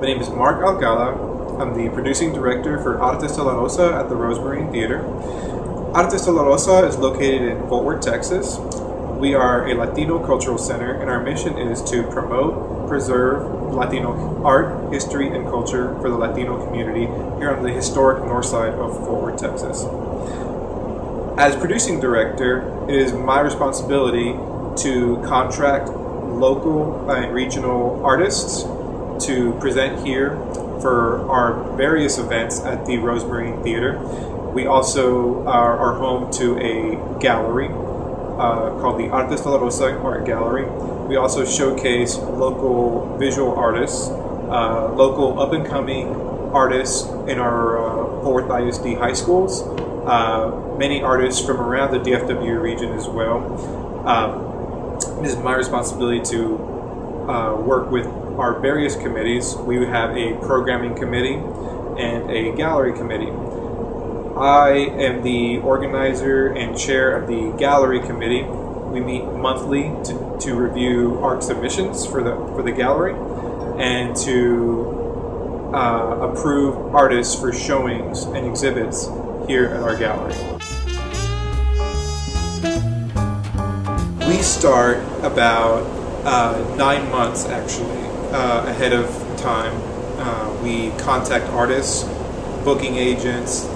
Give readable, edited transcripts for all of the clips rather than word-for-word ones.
My name is Mark Alcala. I'm the producing director for Artes de la Rosa at the Rosemarine Theater. Artes de la Rosa is located in Fort Worth, Texas. We are a Latino cultural center, and our mission is to promote, preserve Latino art, history, and culture for the Latino community here on the historic north side of Fort Worth, Texas. As producing director, it is my responsibility to contract local and regional artists to present here for our various events at the Rosemarine Theater. We also are home to a gallery called the Artes de la Rosa Art Gallery. We also showcase local visual artists, local up-and-coming artists in our Fort Worth ISD high schools, many artists from around the DFW region as well. It is my responsibility to work with our various committees. We have a programming committee and a gallery committee. I am the organizer and chair of the gallery committee. We meet monthly to review art submissions for the gallery and to approve artists for showings and exhibits here at our gallery. We start about 9 months actually ahead of time. We contact artists, booking agents,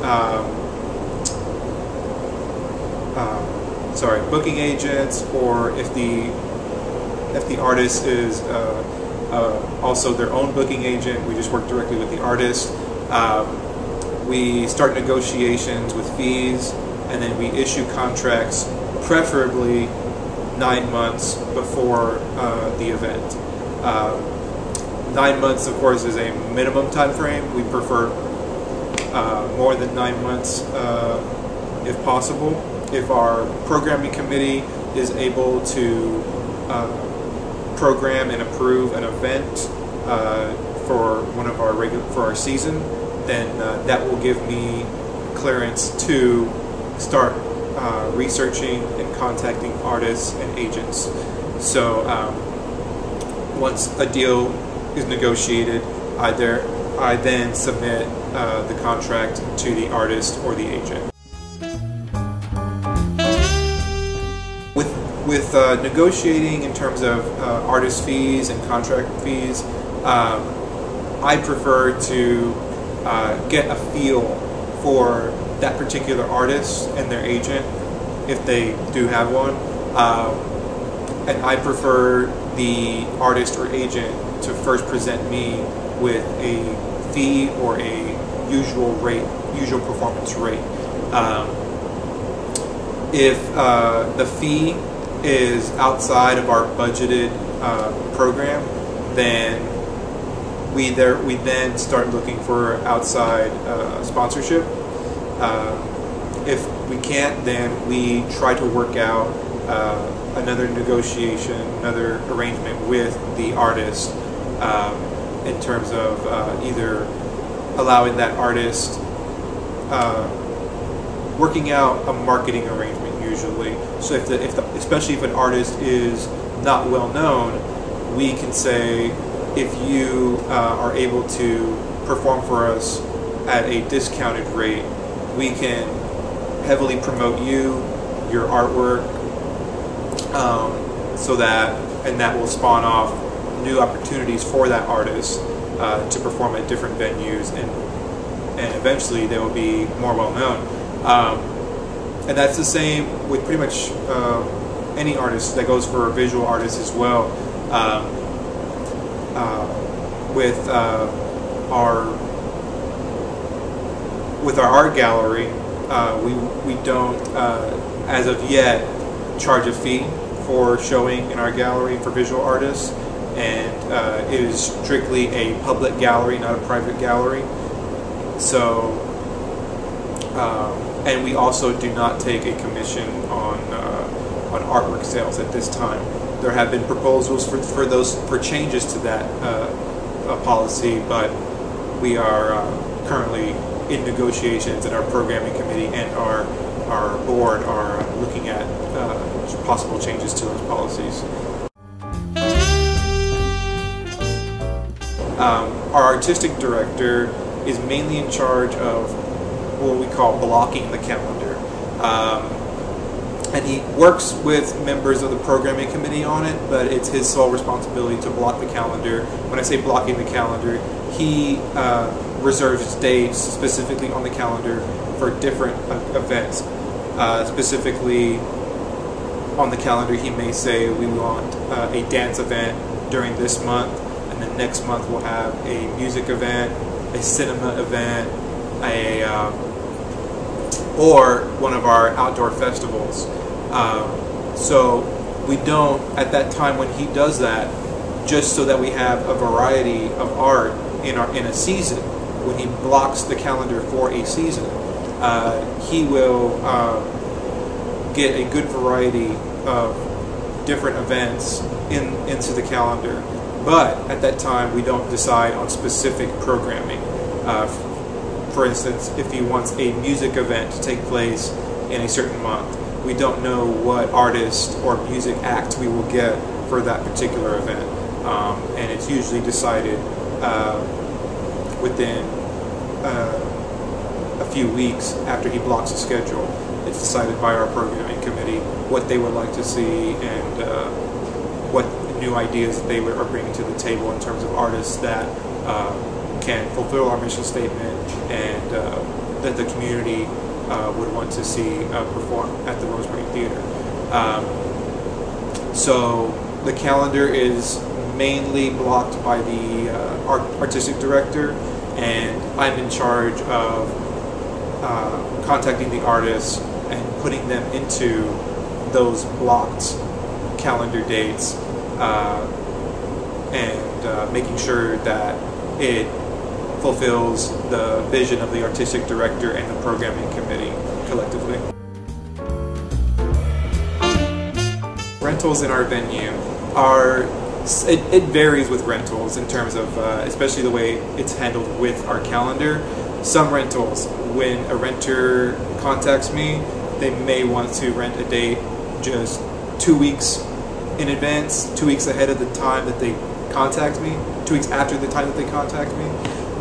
or if the artist is also their own booking agent, we just work directly with the artist. We start negotiations with fees, and then we issue contracts, preferably 9 months before the event. 9 months, of course, is a minimum time frame. We prefer more than 9 months if possible. If our programming committee is able to program and approve an event for one of our season, then that will give me clearance to start researching and contacting artists and agents. So once a deal is negotiated, I then submit the contract to the artist or the agent. With negotiating in terms of artist fees and contract fees, I prefer to get a feel for that particular artist and their agent, if they do have one, and I prefer the artist or agent to first present me with a fee or a usual performance rate. If the fee is outside of our budgeted program, then we then start looking for outside sponsorship. If we can't, then we try to work out another negotiation, another arrangement with the artist in terms of either allowing that artist, working out a marketing arrangement usually. So especially if an artist is not well known, we can say, if you are able to perform for us at a discounted rate, we can heavily promote you, your artwork, and that will spawn off new opportunities for that artist to perform at different venues, and eventually they will be more well known. And that's the same with pretty much any artist. That goes for visual artists as well. With our art gallery, we don't, as of yet, charge a fee for showing in our gallery for visual artists, and it is strictly a public gallery, not a private gallery. So, and we also do not take a commission on artwork sales at this time. There have been proposals for changes to that policy, but we are currently in negotiations, and our programming committee and our board are looking at possible changes to those policies. our artistic director is mainly in charge of what we call blocking the calendar. And he works with members of the programming committee on it, but it's his sole responsibility to block the calendar. When I say blocking the calendar, he reserves dates specifically on the calendar for different events. Specifically on the calendar, he may say we want a dance event during this month, and then next month we'll have a music event, a cinema event, or one of our outdoor festivals. So we don't, at that time when he does that, just so that we have a variety of art in a season, when he blocks the calendar for a season, he will get a good variety of different events into the calendar. But at that time, we don't decide on specific programming. For instance, if he wants a music event to take place in a certain month, we don't know what artist or music act we will get for that particular event. And it's usually decided within a few weeks after he blocks the schedule. It's decided by our programming committee what they would like to see and what new ideas that they are bringing to the table in terms of artists that can fulfill our mission statement and that the community would want to see perform at the Rosemary Theater. So the calendar is mainly blocked by the artistic director, and I'm in charge of contacting the artists and putting them into those blocked calendar dates and making sure that it fulfills the vision of the artistic director and the programming committee collectively. Rentals in our venue are, it varies with rentals in terms of, especially the way it's handled with our calendar. Some rentals, when a renter contacts me, they may want to rent a date just 2 weeks in advance, 2 weeks ahead of the time that they contact me, 2 weeks after the time that they contact me.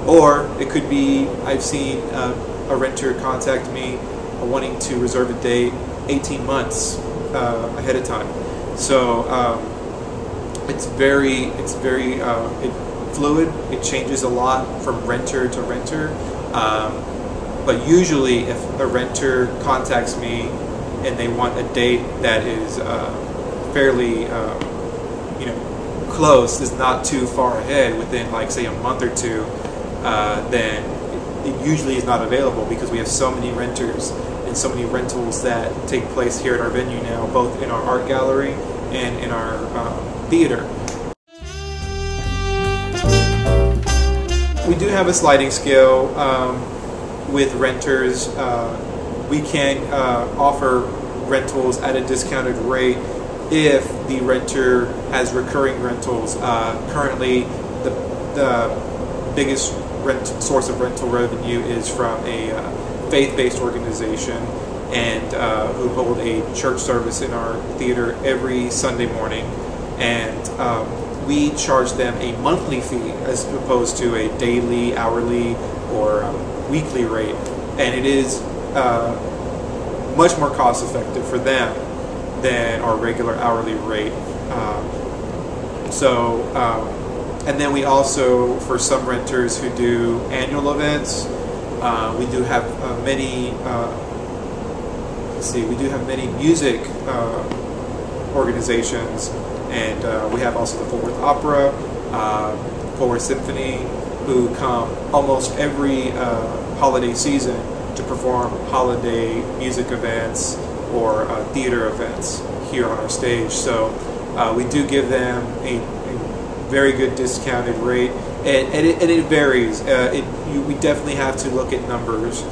Or it could be, I've seen a renter contact me wanting to reserve a date 18 months ahead of time. So it's very fluid. It changes a lot from renter to renter. But usually, if a renter contacts me and they want a date that is fairly, close, is not too far ahead, within like say a month or two, then it usually is not available because we have so many renters and so many rentals that take place here at our venue now, both in our art gallery and in our theater. We do have a sliding scale with renters. We can offer rentals at a discounted rate if the renter has recurring rentals. Currently, the biggest source of rental revenue is from a faith-based organization and who hold a church service in our theater every Sunday morning, and we charge them a monthly fee as opposed to a daily, hourly, or weekly rate, and it is much more cost effective for them than our regular hourly rate. And then we also, for some renters who do annual events, we do have many. We do have many music organizations, and we have also the Fort Worth Opera, Fort Worth Symphony, who come almost every holiday season to perform holiday music events or theater events here on our stage. So we do give them a very good discounted rate, and it varies. We definitely have to look at numbers.